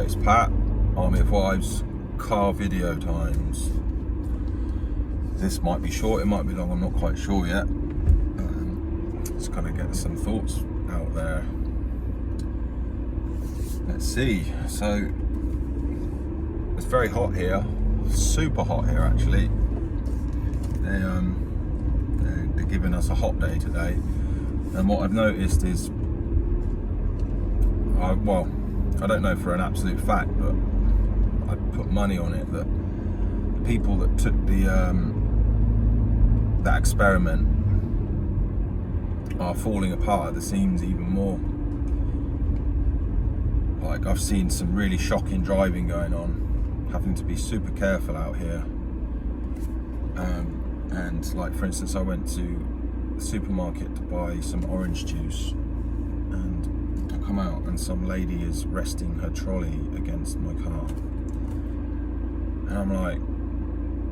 it's Pat, Army of Wives, car video times. This might be short, it might be long, I'm not quite sure yet. Just kind of get some thoughts out there. Let's see. So it's very hot here, super hot here actually. They're giving us a hot day today, and what I've noticed is, I don't know for an absolute fact, but I'd put money on it that the people that took that experiment are falling apart at the seams even more. Like, I've seen some really shocking driving going on, having to be super careful out here. And like, for instance, I went to the supermarket to buy some orange juice, and I come out and some lady is resting her trolley against my car. And I'm like,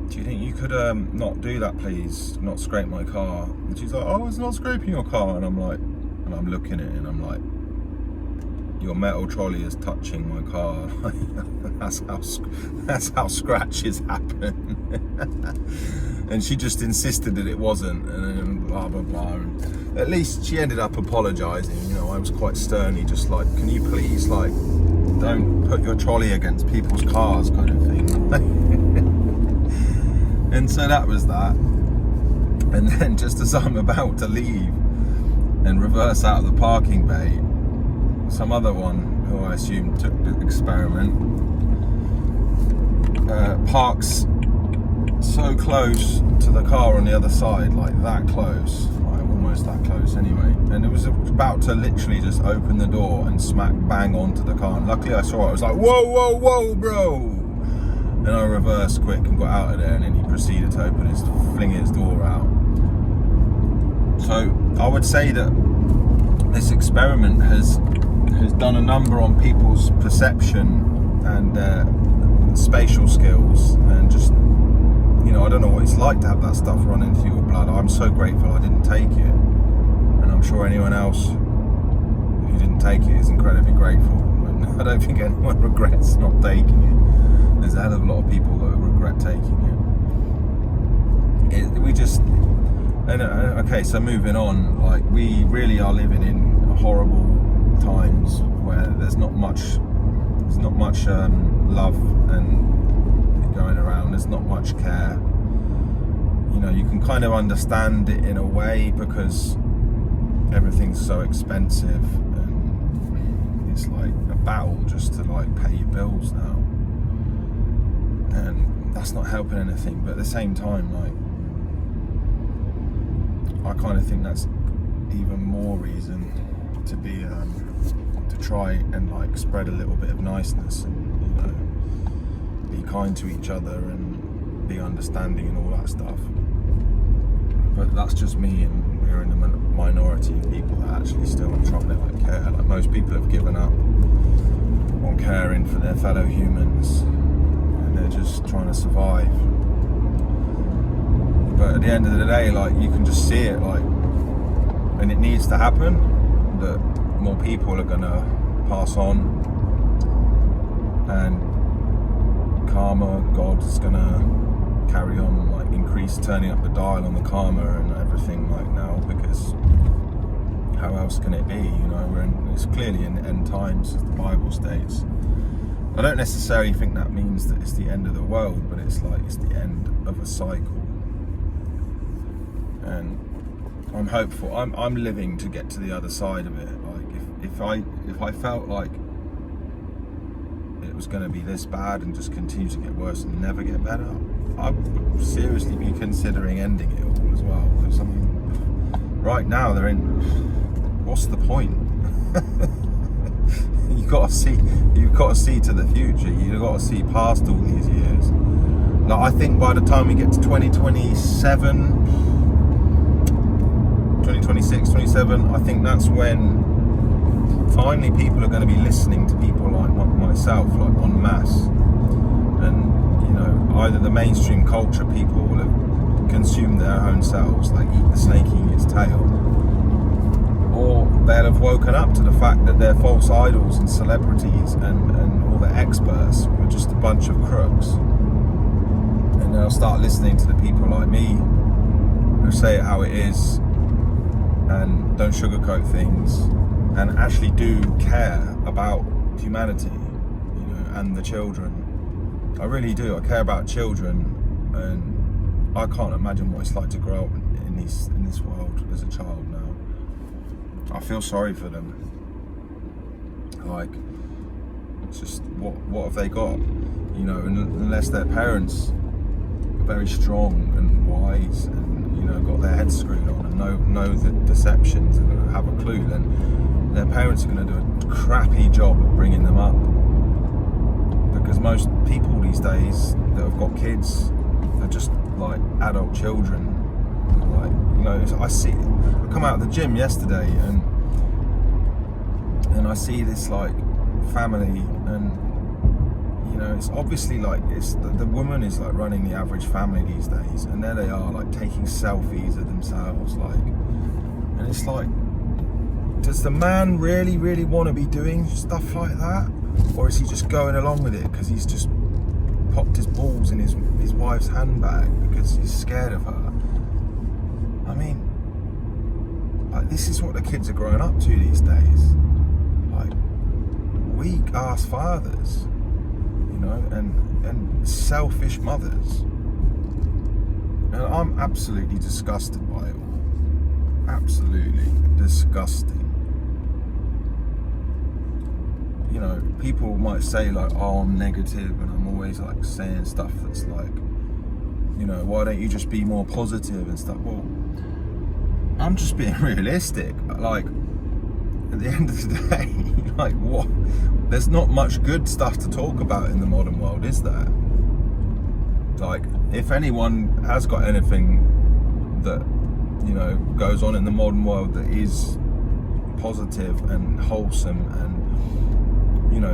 do you think you could not do that, please? Not scrape my car? And she's like, oh, it's not scraping your car. And I'm like, and I'm looking at it and I'm like, your metal trolley is touching my car. that's how scratches happen. And she just insisted that it wasn't, and blah blah blah. And at least she ended up apologising. You know, I was quite sternly just like, can you please, like, don't put your trolley against people's cars, kind of thing. And so that was that. And then just as I'm about to leave and reverse out of the parking bay, some other one who I assume took the experiment parks so close to the car on the other side, like that close, like almost that close anyway, and it was about to literally just open the door and smack bang onto the car, and luckily I saw it. I was like, whoa whoa whoa bro, and I reversed quick and got out of there, and then he proceeded to fling his door out. So I would say that this experiment has done a number on people's perception and spatial skills, and just, you know, I don't know what it's like to have that stuff run into your blood. I'm so grateful I didn't take it, and I'm sure anyone else who didn't take it is incredibly grateful. And I don't think anyone regrets not taking it. There's a hell of a lot of people that regret taking it. Okay, so moving on, like, we really are living in horrible times where there's not much love and going around. There's not much care. You know, you can kind of understand it in a way because everything's so expensive, and it's like a battle just to like pay your bills now, and that's not helping anything. But at the same time, like, I kind of think that's even more reason to be to try and like spread a little bit of niceness, and, you know, be kind to each other and be understanding and all that stuff. But that's just me, and we're in the minority of people that actually still are trying to like care. Like, most people have given up on caring for their fellow humans, and they're just trying to survive. But at the end of the day, like, you can just see it, like, and it needs to happen, that more people are gonna pass on, and karma, God is gonna carry on, like, increase, turning up the dial on the karma and everything like now, because how else can it be? You know, it's clearly in the end times, as the Bible states. I don't necessarily think that means that it's the end of the world, but it's like, it's the end of a cycle. And I'm hopeful. I'm living to get to the other side of it. Like, if I felt like it was going to be this bad and just continue to get worse and never get better, I would seriously be considering ending it all as well. Because I mean, right now they're in. What's the point? You've got to see to the future. You've got to see past all these years. Like, I think by the time we get to 2027. 2026, 27, I think that's when finally people are going to be listening to people like myself, like en masse. And, you know, either the mainstream culture people will have consumed their own selves, like eat the snake eating its tail, or they'll have woken up to the fact that they're false idols and celebrities and all all the experts were just a bunch of crooks. And then I'll start listening to the people like me who say it how it is and don't sugarcoat things and actually do care about humanity, and the children. I really do. I care about children, and I can't imagine what it's like to grow up in this world as a child now. I feel sorry for them. Like, it's just what have they got? Unless their parents are very strong and wise and got their heads screwed on and know the deceptions and have a clue, then their parents are going to do a crappy job of bringing them up. Because most people these days that have got kids are just like adult children. I come out of the gym yesterday and I see this like family, and it's obviously like the woman is like running the average family these days, and there they are like taking selfies of themselves, and it's like, does the man really want to be doing stuff like that, or is he just going along with it because he's just popped his balls in his wife's handbag because he's scared of her? I mean, like, this is what the kids are growing up to these days, like weak ass fathers, and selfish mothers. And I'm absolutely disgusted by it all. Absolutely disgusting. People might say like, oh, I'm negative and I'm always like saying stuff that's like, why don't you just be more positive and stuff? Well, I'm just being realistic. Like, at the end of the day, like, what? There's not much good stuff to talk about in the modern world, is there? Like, if anyone has got anything that, goes on in the modern world that is positive and wholesome and,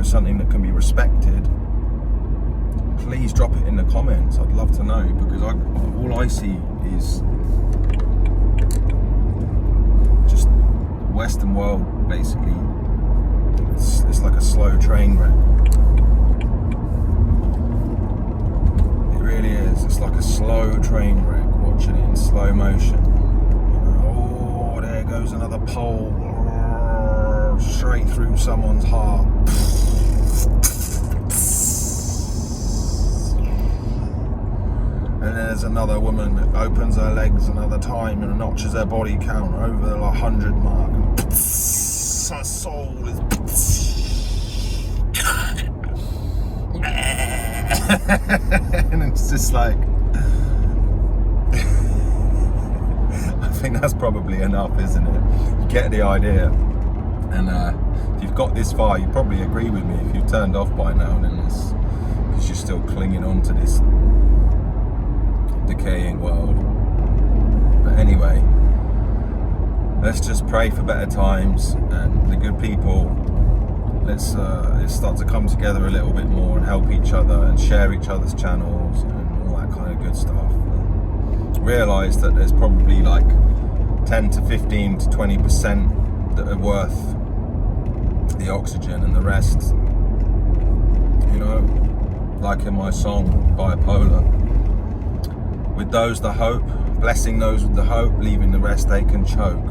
something that can be respected, please drop it in the comments. I'd love to know, because all I see is just Western world, basically. It's like a slow train wreck. It really is. It's like a slow train wreck, watching it in slow motion. Oh, there goes another pole, straight through someone's heart. And then there's another woman that opens her legs another time and notches her body count over the 100 mark. And her soul is... and it's just like... I think that's probably enough, isn't it? You get the idea. And if you've got this far, you probably agree with me. If you've turned off by now, then it's because you're still clinging on to this decaying world. But anyway, let's just pray for better times and the good people. Let's start to come together a little bit more and help each other and share each other's channels and all that kind of good stuff. Realise that there's probably like 10 to 15 to 20% that are worth the oxygen, and the rest, like in my song Bipolar, with those the hope, blessing those with the hope, leaving the rest they can choke.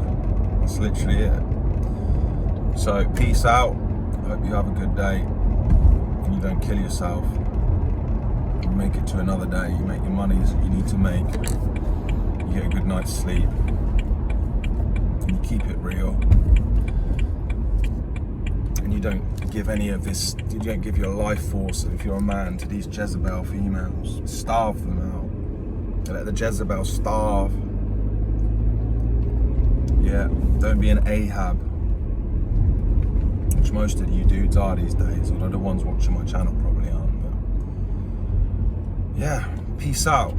That's literally it. So peace out. Hope you have a good day and you don't kill yourself. You make it to another day. You make your money that you need to make. You get a good night's sleep. And you keep it real. And you don't give any of this, you don't give your life force, if you're a man, to these Jezebel females. Starve them out. Let the Jezebel starve. Yeah, don't be an Ahab, which most of you dudes are these days, although the ones watching my channel probably aren't. But yeah, peace out.